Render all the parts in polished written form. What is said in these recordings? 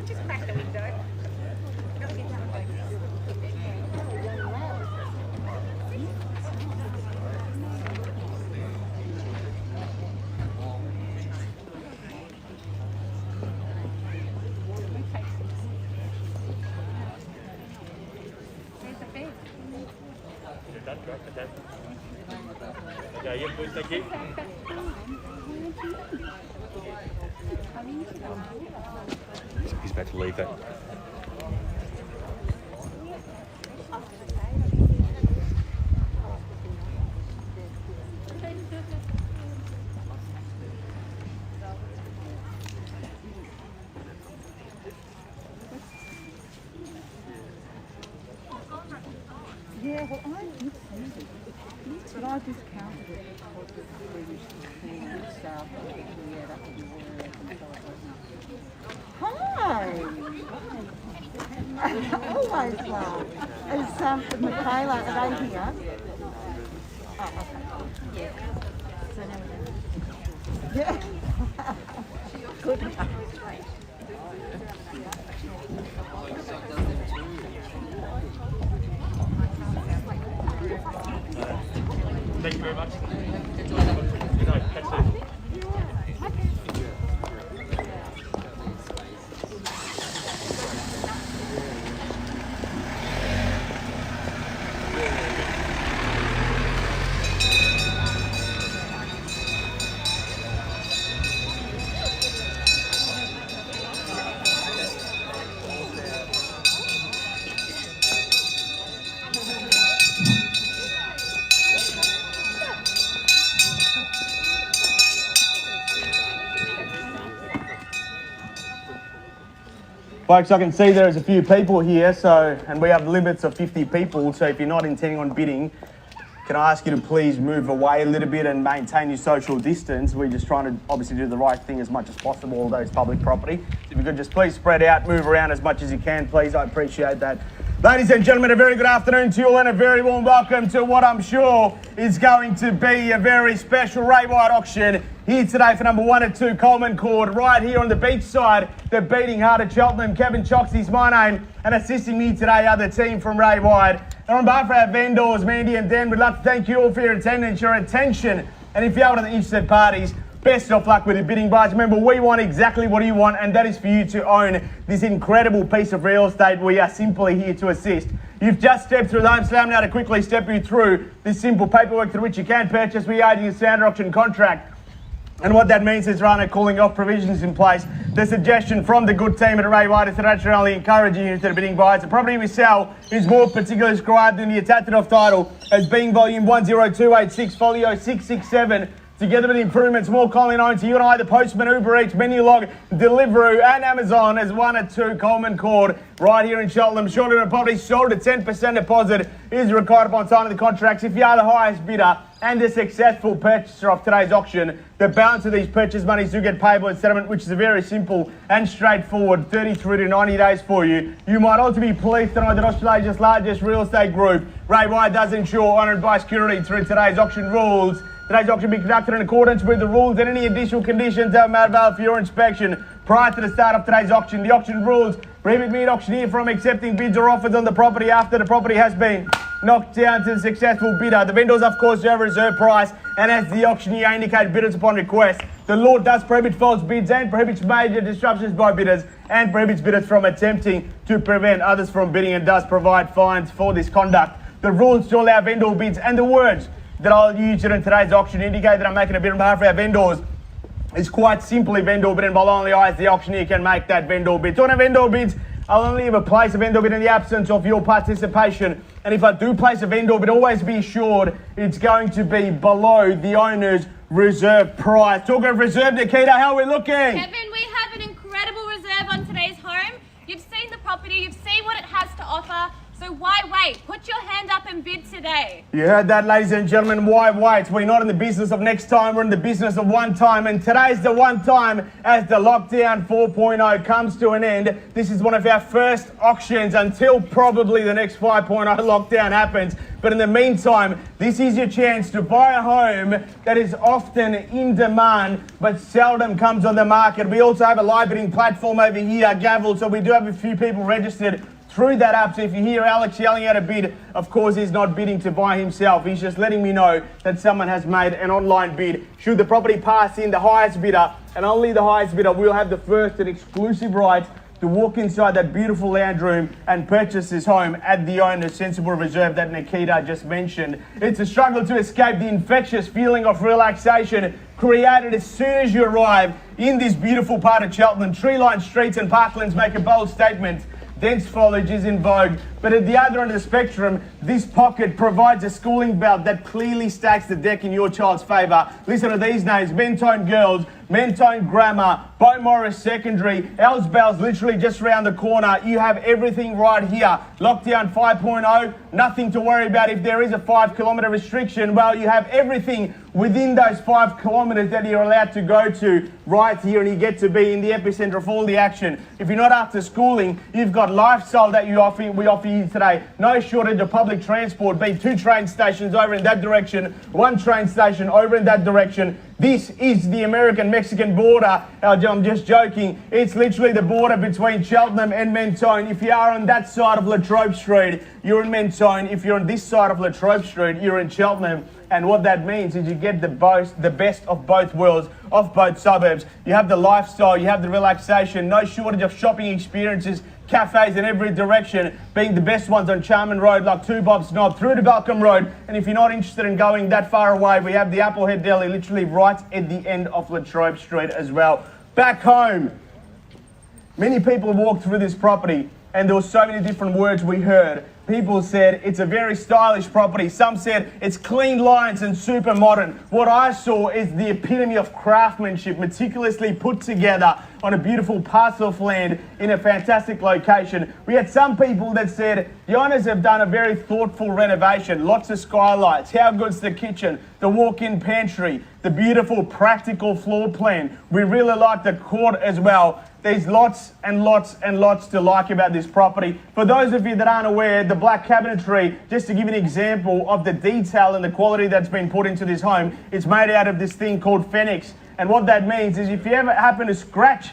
Just crack the window. Okay, yeah, good, thank you. He's about to leave that. Yeah, well, I did see it, but I discounted it because of the British thing and stuff. Yeah, that would be weird. Hi! Always well. Is Michaela, are they here? Oh, okay. Yeah. So now we Yeah. Good enough. Thank you very much. Good night. Catch you soon. Folks, I can see there's a few people here, and we have limits of 50 people, so if you're not intending on bidding, can I ask you to please move away a little bit and maintain your social distance? We're just trying to obviously do the right thing as much as possible, although it's public property. So if you could just please spread out, move around as much as you can, please, I appreciate that. Ladies and gentlemen, a very good afternoon to you all and a very warm welcome to what I'm sure is going to be a very special Ray-wide auction here today for number 1 and 2 Coleman Court, right here on the beach side, the beating heart of Cheltenham. Kevin Chokshi is my name, and assisting me today are the team from Ray-wide. And on behalf of our vendors, Mandy and Dan, we'd like to thank you all for your attendance, your attention, and if you are one of the interested parties, best of luck with your bidding, guys. Remember, we want exactly what you want, and that is for you to own this incredible piece of real estate. We are simply here to assist. You've just stepped through the home, so I'm now to quickly step you through this simple paperwork through which you can purchase using a standard auction contract. And what that means is there are no cooling off provisions in place. The suggestion from the good team at Ray-wide is to actually only encourage you instead of bidding buyers. The property we sell is more particularly described in the attached off title as being volume 10286, folio 667. Together with improvements more commonly known to you and I, the Postman, Uber Eats, Menulog, Deliveroo and Amazon as 1 and 2 Coleman Court right here in Cheltenham. Shortly, a property sold at 10% deposit is required upon signing the contracts. If you are the highest bidder and a successful purchaser of today's auction, the balance of these purchase monies do get payable at settlement, which is a very simple and straightforward 33 to 90 days for you. You might also be pleased to know that Australia's largest real estate group, Ray-wide, does ensure honoured by security through today's auction rules. Today's auction will be conducted in accordance with the rules, and any additional conditions are made available for your inspection prior to the start of today's auction. The auction rules prohibit me, an auctioneer, from accepting bids or offers on the property after the property has been knocked down to the successful bidder. The vendors, of course, do have a reserve price, and as the auctioneer indicate bidders upon request. The law does prohibit false bids and prohibits major disruptions by bidders and prohibits bidders from attempting to prevent others from bidding, and does provide fines for this conduct. The rules to allow vendor bids and the words that I'll use during today's auction indicate that I'm making a bid on behalf of our vendors. It's quite simply vendor bid, and while only I as the auctioneer can make that vendor bid. So on a vendor bids, I'll only ever place a vendor bid in the absence of your participation. And if I do place a vendor bid, always be assured it's going to be below the owner's reserve price. Talking of reserve, Nakita, how are we looking? Kevin, we have an incredible reserve on today's home. You've seen the property, you've seen what it has to offer. So why wait? Put your hand up and bid today. You heard that, ladies and gentlemen. Why wait? We're not in the business of next time. We're in the business of one time. And today's the one time as the lockdown 4.0 comes to an end. This is one of our first auctions until probably the next 5.0 lockdown happens. But in the meantime, this is your chance to buy a home that is often in demand but seldom comes on the market. We also have a live bidding platform over here, Gavel, so we do have a few people registered through that app. So if you hear Alex yelling out a bid, of course he's not bidding to buy himself. He's just letting me know that someone has made an online bid. Should the property pass in, the highest bidder, and only the highest bidder, will have the first and exclusive right to walk inside that beautiful lounge room and purchase this home at the owner's sensible reserve that Nakita just mentioned. It's a struggle to escape the infectious feeling of relaxation created as soon as you arrive in this beautiful part of Cheltenham. Tree-lined streets and parklands make a bold statement. Dense foliage is in vogue, but at the other end of the spectrum, this pocket provides a schooling belt that clearly stacks the deck in your child's favour. Listen to these names: Mentone Girls, Mentone Grammar, Bo Morris Secondary, Elsbell's literally just around the corner. You have everything right here. Lockdown 5.0, nothing to worry about. If there is a 5 kilometre restriction, well, you have everything within those 5 kilometres that you're allowed to go to right here, and you get to be in the epicentre of all the action. If you're not after schooling, you've got lifestyle that we offer you today. No shortage of public transport, be 2 train stations over in that direction, 1 train station over in that direction. This is the American-Mexican border. I'm just joking. It's literally the border between Cheltenham and Mentone. If you are on that side of Latrobe Street, you're in Mentone. If you're on this side of Latrobe Street, you're in Cheltenham. And what that means is you get the best of both worlds, of both suburbs. You have the lifestyle, you have the relaxation, no shortage of shopping experiences, cafes in every direction, being the best ones on Charman Road, like 2 Bob's Knob, through to Balcombe Road. And if you're not interested in going that far away, we have the Applehead Deli literally right at the end of Latrobe Street as well. Back home, many people walked through this property and there were so many different words we heard. People said it's a very stylish property. Some said it's clean lines and super modern. What I saw is the epitome of craftsmanship, meticulously put together on a beautiful parcel of land in a fantastic location. We had some people that said the owners have done a very thoughtful renovation, lots of skylights. How good's the kitchen, the walk-in pantry, the beautiful practical floor plan. We really like the court as well. There's lots and lots and lots to like about this property. For those of you that aren't aware, the black cabinetry, just to give you an example of the detail and the quality that's been put into this home, it's made out of this thing called Phoenix. And what that means is if you ever happen to scratch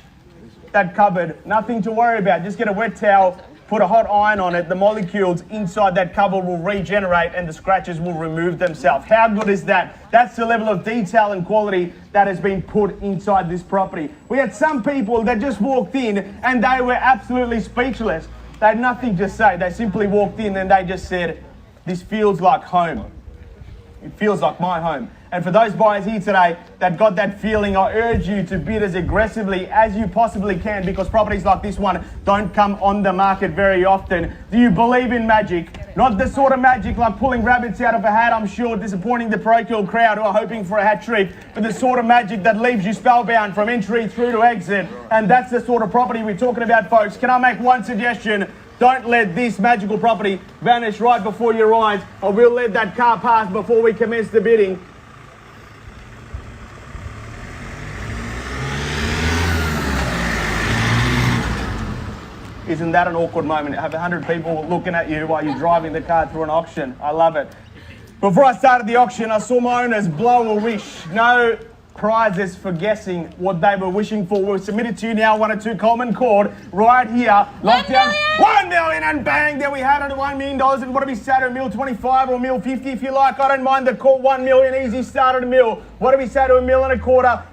that cupboard, nothing to worry about. Just get a wet towel, put a hot iron on it, the molecules inside that cupboard will regenerate and the scratches will remove themselves. How good is that? That's the level of detail and quality that has been put inside this property. We had some people that just walked in and they were absolutely speechless. They had nothing to say. They simply walked in and they just said, "This feels like home. It feels like my home." And for those buyers here today that got that feeling, I urge you to bid as aggressively as you possibly can, because properties like this one don't come on the market very often. Do you believe in magic? Not the sort of magic like pulling rabbits out of a hat, I'm sure, disappointing the parochial crowd who are hoping for a hat trick, but the sort of magic that leaves you spellbound from entry through to exit. And that's the sort of property we're talking about, folks. Can I make one suggestion? Don't let this magical property vanish right before your eyes, or we'll let that car pass before we commence the bidding. Isn't that an awkward moment? Have 100 people looking at you while you're driving the car through an auction. I love it. Before I started the auction, I saw my owners blow a wish. No prizes for guessing what they were wishing for. We'll submit it to you now. 102 Coleman Court right here. Lockdown. 1 million, and bang, there we have it at $1 million. And what do we say to a $1.25 or $1.50 if you like? I don't mind the court. 1 million, easy start at $1 million. What do we say to $1.25 million?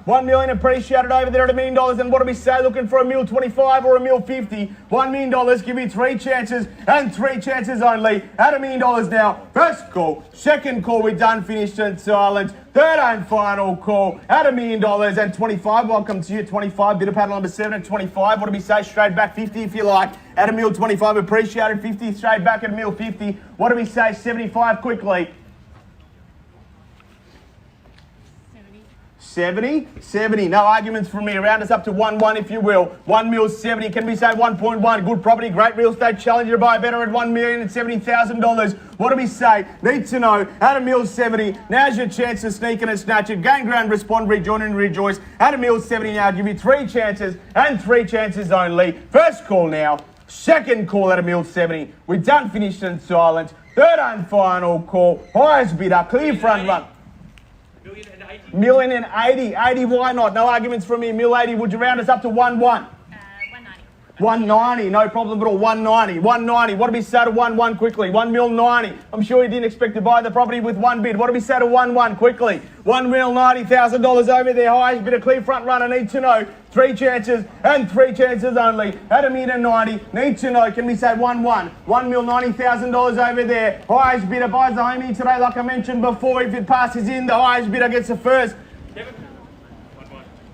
1 million appreciated over there at $1 million. And what do we say looking for a $1.25 or a $1.50? $1 million, give me 3 chances and 3 chances only at $1 million now. First call, second call, we're done, finished in silence. Third and final call at $1 million and 25. Welcome to you, 25. Bidder paddle number 7 at 25. What do we say? Straight back 50 if you like. At $1.25, appreciated 50. Straight back at $1.50. What do we say? 75 quickly. 70, 70. No arguments from me. Round us up to 1-1 if you will. 1 mil 70. Can we say 1.1? Good property, great real estate challenger to buy better at $1,070,000. What do we say? Need to know. At a mil 70. Now's your chance to sneak and snatch it. Gain ground, respond, rejoin and rejoice. At a mil 70 now. I'll give you 3 chances and 3 chances only. First call now. Second call at a mil 70. We're done, finished and silent. Third and final call. Highest bidder. Clear front run. Million and 80. 80, why not? No arguments from me. Mil 80. Would you round us up to 1-1? 190. 190, no problem at all. 190. 190. What do we say to 1-1 quickly? 1 mil 90. I'm sure you didn't expect to buy the property with one bid. What do we say to 1-1 quickly? 1 mil $90,000 over there. Highest bidder, clear front runner. Need to know. 3 chances and 3 chances only. At a meter 90. Need to know. Can we say 1-1? 1 mil $90,000 over there. Highest bidder buys the home here today, like I mentioned before. If it passes in, the highest bidder gets the first.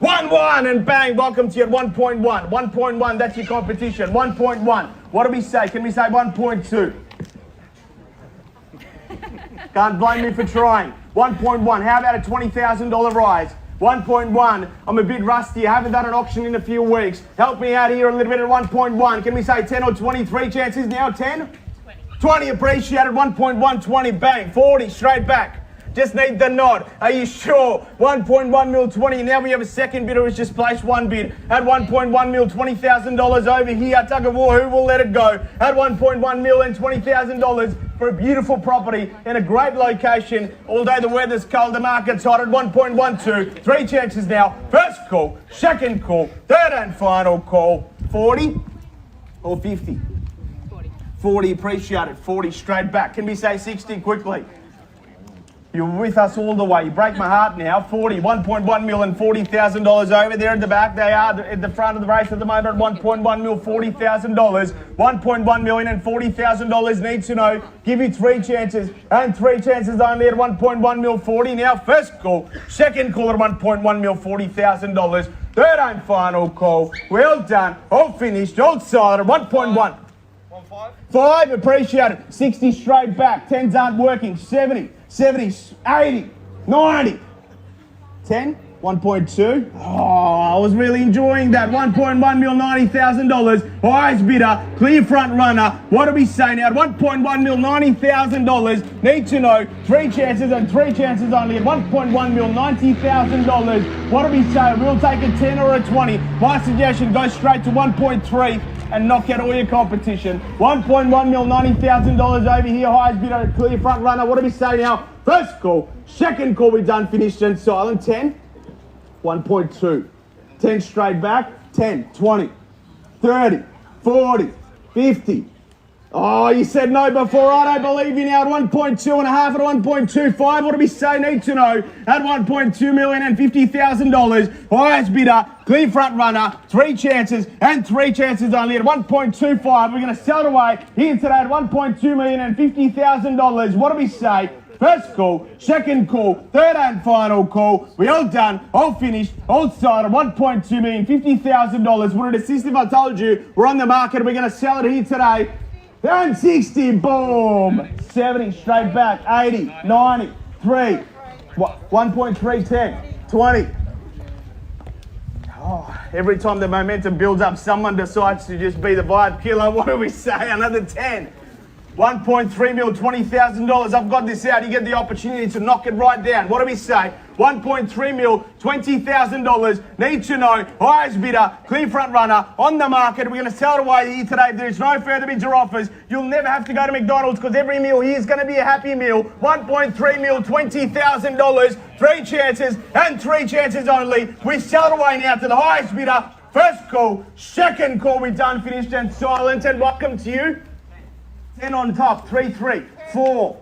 1-1 and bang, welcome to you at 1.1. 1.1, that's your competition. 1.1. What do we say? Can we say 1.2? Can't blame me for trying. 1.1. How about a $20,000 rise? 1.1. I'm a bit rusty. I haven't done an auction in a few weeks. Help me out here a little bit at 1.1. Can we say 10 or 23 chances now? 10? 20 appreciated. 1.1, 20, bang. 40 straight back. Just need the nod. Are you sure? 1.1 mil 20. Now we have a second bidder who's just placed one bid at 1.1 mil $20,000 over here. Tug of war, who will let it go? At 1.1 mil and $20,000 for a beautiful property in a great location. Although the weather's cold, the market's hot at 1.12. 3 chances now. First call, second call, third and final call. 40 or 50? 40 appreciated. 40 straight back. Can we say 60 quickly? You're with us all the way. You break my heart now. 40, 1.1 mil and $40,000 over there at the back. They are at the front of the race at the moment at 1.1 mil, $40,000. 1.1 million and $40,000. Need to know. Give you 3 chances and 3 chances only at 1.1 mil 40. Now first call, second call at 1.1 mil $40,000. Third and final call. Well done. All finished. All silent at 1.1. 5 appreciated. 60 straight back. 10s aren't working. 70. 70, 80, 90, 10, 1.2. Oh, I was really enjoying that. 1.1 mil, $90,000. Highest bidder, clear front runner. What do we say now? 1.1 mil, $90,000. Need to know. 3 chances and 3 chances only at 1.1 mil, $90,000. What do we say? We'll take a 10 or a 20. My suggestion, go straight to 1.3. And knock out all your competition. 1.1 mil, $90,000 over here. Highest bidder, clear front runner. What do we say now? First call, second call, we're done, finished and silent. 10, 1.2. 10 straight back, 10, 20, 30, 40, 50. Oh, you said no before. I don't believe you now. At 1.2 and a half, at 1.25. What do we say? Need to know. At 1.2 million and $50,000. Highest bidder, clear front runner. 3 chances and 3 chances only at 1.25. We're going to sell it away here today at 1.2 million and $50,000. What do we say? First call, second call, third and final call. We all done, all finished, all sold at 1.2 million, $50,000. Would it assist if I told you we're on the market? We're going to sell it here today. And 60, boom. 70 straight back, 80, 90, 3, 1.3, 10, 20. Oh, every time the momentum builds up, someone decides to just be the vibe killer. What do we say? Another 10. 1.3 mil, $20,000. I've got this out. You get the opportunity to knock it right down. What do we say? 1.3 mil, $20,000. Need to know. Highest bidder, clear front runner on the market. We're going to sell it away here today. If there's no further bids or offers, you'll never have to go to McDonald's because every meal here is going to be a happy meal. 1.3 mil, $20,000. 3 chances and 3 chances only. We sell it away now to the highest bidder. First call, second call. We're done, finished and silent. And welcome to you. 10 on top, 3, 3, 4,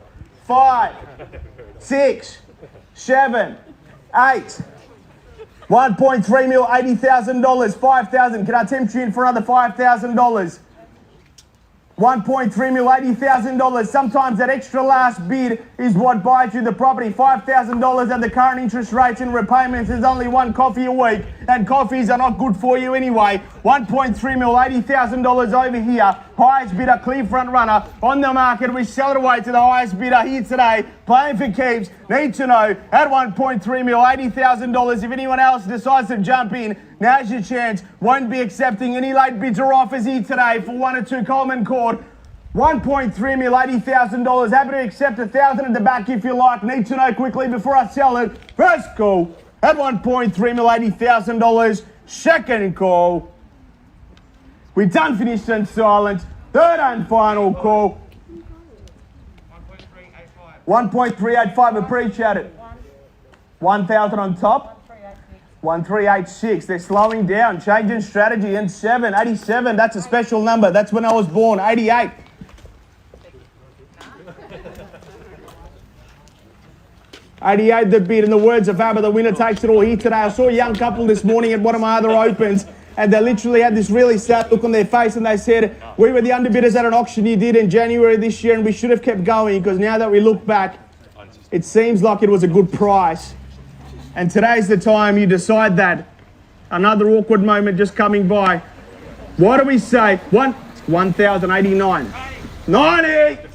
5, 6, 7, 8. 1.3 mil, $80,000, 5,000. Can I tempt you in for another $5,000? 1.3 mil, $80,000. Sometimes that extra last bid is what buys you the property. $5,000 at the current interest rates and repayments is only 1 coffee a week, and coffees are not good for you anyway. 1.3 mil, $80,000 over here. Highest bidder, clear front runner on the market. We sell it away to the highest bidder here today. Playing for keeps. Need to know at 1.3 mil, $80,000. If anyone else decides to jump in, now's your chance. Won't be accepting any late bids or offers here today for 1 or 2 Coleman cord. 1.3 mil, $80,000. Happy to accept 1,000 at the back if you like. Need to know quickly before I sell it. First call at 1.3 mil, $80,000. Second call. We're done, finished and silent. Third and final call. 1.385, appreciate it. 1,000 on top. 1,386. They're slowing down, changing strategy. And 87, that's a special number. That's when I was born. 88. $88 the bid. In the words of Abba, the winner takes it all here today. I saw a young couple this morning at one of my other opens, and they literally had this really sad look on their face, and they said, we were the underbidders at an auction you did in January this year, and we should have kept going, because now that we look back, it seems like it was a good price. And today's the time you decide that. Another awkward moment just coming by. What do we say? 1,089. 90!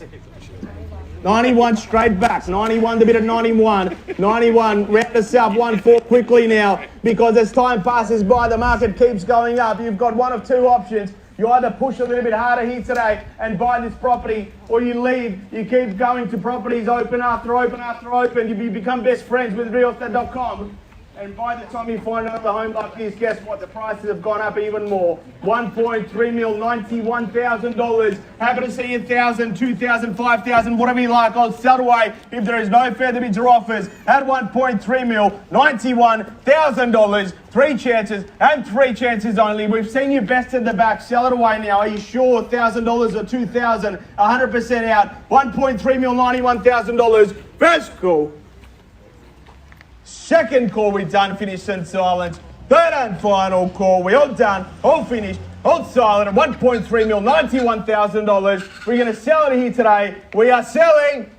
91 straight back. 91 the bid at 91. 91, round us up 1-4 quickly now, because as time passes by, the market keeps going up. You've got one of two options. You either push a little bit harder here today and buy this property, or you leave. You keep going to properties open after open after open. You become best friends with realestate.com. And by the time you find another home like this, guess what? The prices have gone up even more. 1.3 mil, $91,000. Happy to see 1,000, 2,000, 5,000, whatever you like. I'll sell away if there is no further bids or offers. At 1.3 mil, $91,000. 3 chances and 3 chances only. We've seen you best at the back. Sell it away now. Are you sure? $1,000 or 2,000? 100% out. 1.3 mil, $91,000. First call. Second call, we done, finished and silent. Third and final call, we all done, all finished, all silent at 1.3 mil, $91,000. We're going to sell it here today. We are selling,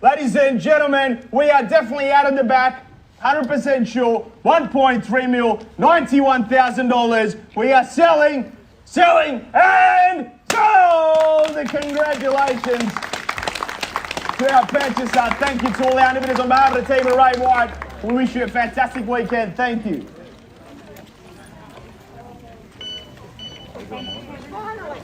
ladies and gentlemen, we are definitely out of the back, 100% sure. 1.3 mil, $91,000. We are selling, and sold! Congratulations to our purchaser. Thank you to all our individuals on behalf of the team of Ray White. We wish you a fantastic weekend. Thank you. Finally.